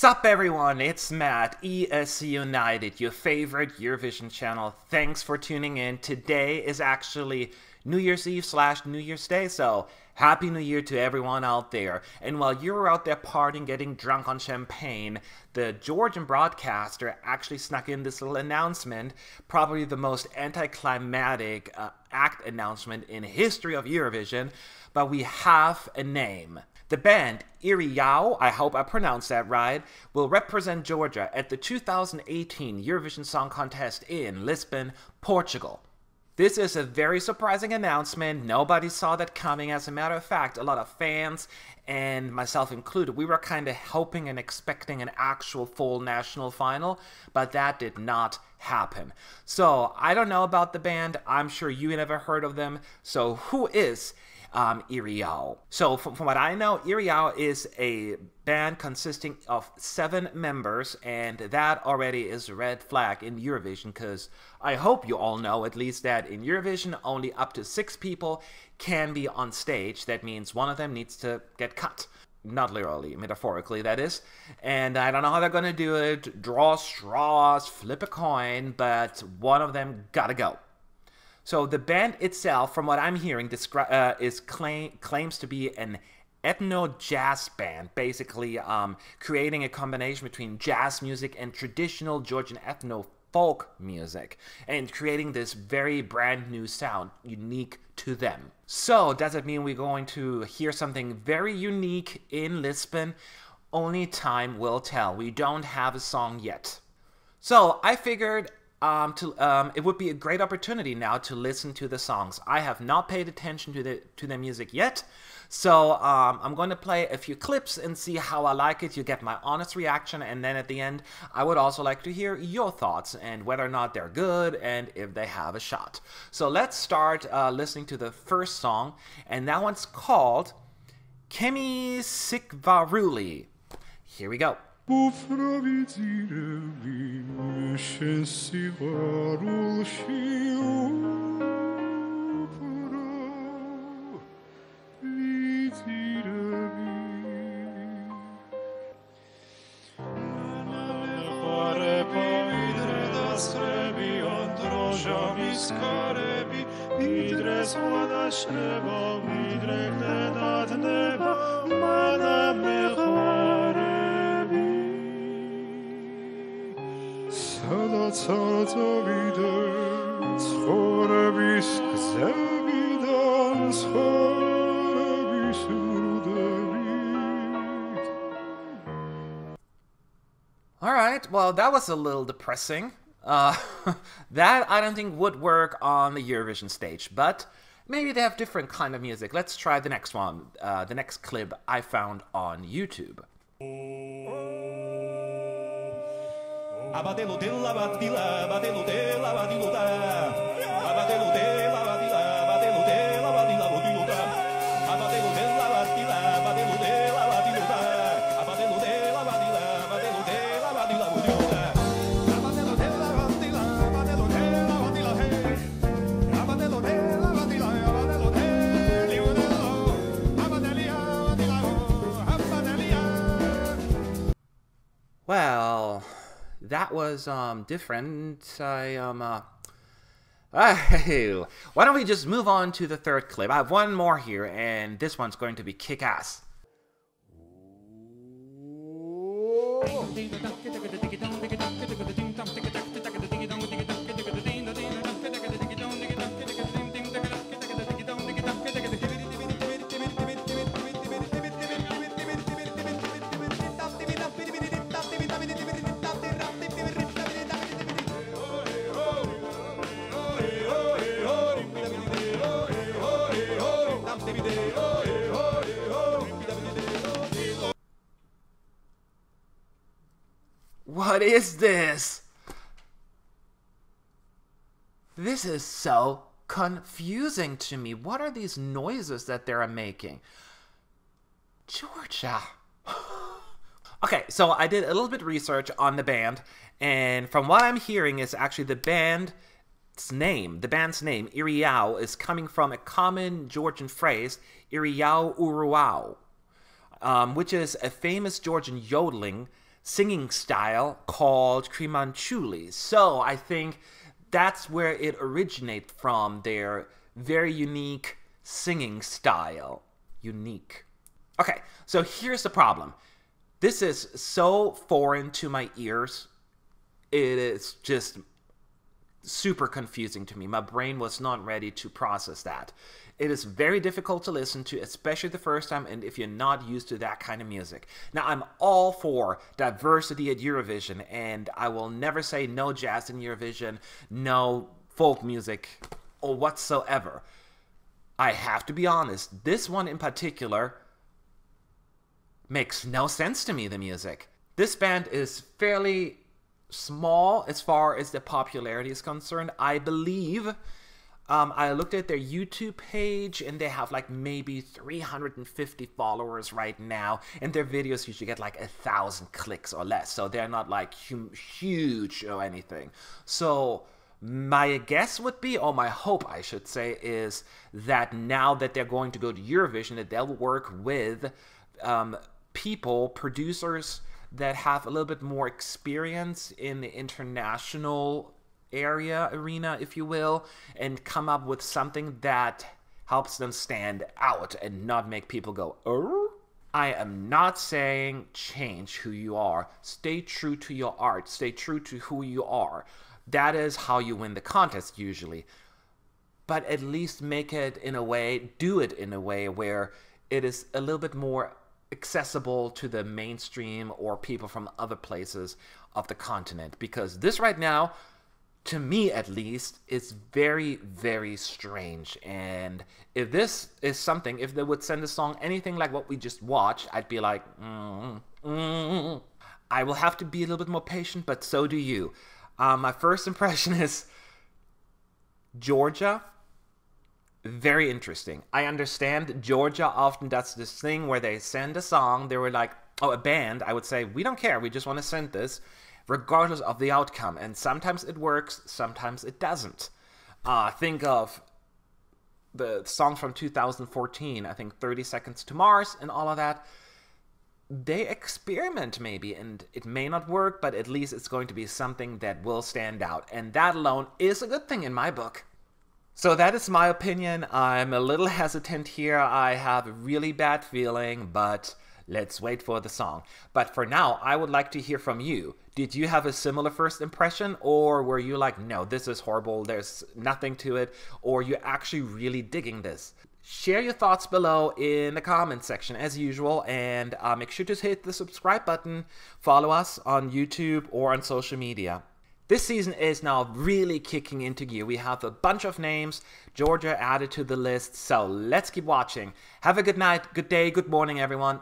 Sup everyone, it's Matt, ESC United, your favorite Eurovision channel. Thanks for tuning in. Today is actually New Year's Eve / New Year's Day, so Happy New Year to everyone out there. And while you're out there partying, getting drunk on champagne, the Georgian broadcaster actually snuck in this little announcement, probably the most anticlimactic act announcement in history of Eurovision, but we have a name. The band, Iriao, I hope I pronounced that right, will represent Georgia at the 2018 Eurovision Song Contest in Lisbon, Portugal. This is a very surprising announcement. Nobody saw that coming. As a matter of fact, a lot of fans, and myself included, we were kind of hoping and expecting an actual full national final, but that did not happen. So, I don't know about the band. I'm sure you never heard of them. So, who is Iriao? So from what I know, Iriao is a band consisting of 7 members, and that already is a red flag in Eurovision, because I hope you all know at least that in Eurovision only up to 6 people can be on stage. That means one of them needs to get cut. Not literally, metaphorically, that is. And I don't know how they're gonna do it, draw straws, flip a coin, but one of them gotta go. So the band itself, from what I'm hearing, claims to be an ethno-jazz band, basically creating a combination between jazz music and traditional Georgian ethno-folk music, and creating this very brand new sound, unique to them. So does it mean we're going to hear something very unique in Lisbon? Only time will tell. We don't have a song yet. So I figured it would be a great opportunity now to listen to the songs. I have not paid attention to the music yet, so I'm going to play a few clips and see how I like it. You get my honest reaction, and then at the end, I would also like to hear your thoughts and whether or not they're good and if they have a shot. So let's start listening to the first song, and that one's called Kemi Sikvaruli. Here we go. Alright, well that was a little depressing. That I don't think would work on the Eurovision stage, but maybe they have different kind of music. Let's try the next one, the next clip I found on YouTube. Well, that was different. Why don't we just move on to the third clip? I have one more here, and this one's going to be kick-ass. What is this? This is so confusing to me. What are these noises that they're making? Georgia. Okay, so I did a little bit of research on the band, and from what I'm hearing is actually the band's name, Iriao, is coming from a common Georgian phrase, Iriao Uruao, which is a famous Georgian yodeling singing style called Krimanchuli. So I think that's where it originates from, their very unique singing style. Unique. Okay, so here's the problem. This is so foreign to my ears. It is just super confusing to me. My brain was not ready to process that. It is very difficult to listen to, especially the first time, and if you're not used to that kind of music. Now, I'm all for diversity at Eurovision, and I will never say no jazz in Eurovision, no folk music, or whatsoever. I have to be honest, this one in particular makes no sense to me, the music. This band is fairly small as far as the popularity is concerned. I believe I looked at their YouTube page and they have like maybe 350 followers right now, and their videos usually get like 1,000 clicks or less, so they're not like huge or anything. So my guess would be, or my hope I should say, is that now that they're going to go to Eurovision, that they'll work with people, producers that have a little bit more experience in the international arena, if you will, and come up with something that helps them stand out and not make people go, oh? I am not saying change who you are. Stay true to your art. Stay true to who you are. That is how you win the contest usually. But at least make it in a way, do it in a way where it is a little bit more accessible to the mainstream or people from other places of the continent. Because this right now, to me at least, is very, very strange. And if this is something, if they would send a song anything like what we just watched, I'd be like, I will have to be a little bit more patient, but so do you. My first impression is Georgia. Very interesting. I understand Georgia often does this thing where they send a song, they were like, oh, a band, I would say, we don't care, we just want to send this, regardless of the outcome. And sometimes it works, sometimes it doesn't. Think of the song from 2014, I think 30 Seconds to Mars and all of that. They experiment maybe, and it may not work, but at least it's going to be something that will stand out. And that alone is a good thing in my book. So that is my opinion. I'm a little hesitant here. I have a really bad feeling, but let's wait for the song. But for now, I would like to hear from you. Did you have a similar first impression, or were you like, no, this is horrible, there's nothing to it, or you're actually really digging this? Share your thoughts below in the comments section as usual, and make sure to hit the subscribe button, follow us on YouTube or on social media. This season is now really kicking into gear. We have a bunch of names, Georgia added to the list, so let's keep watching. Have a good night, good day, good morning, everyone.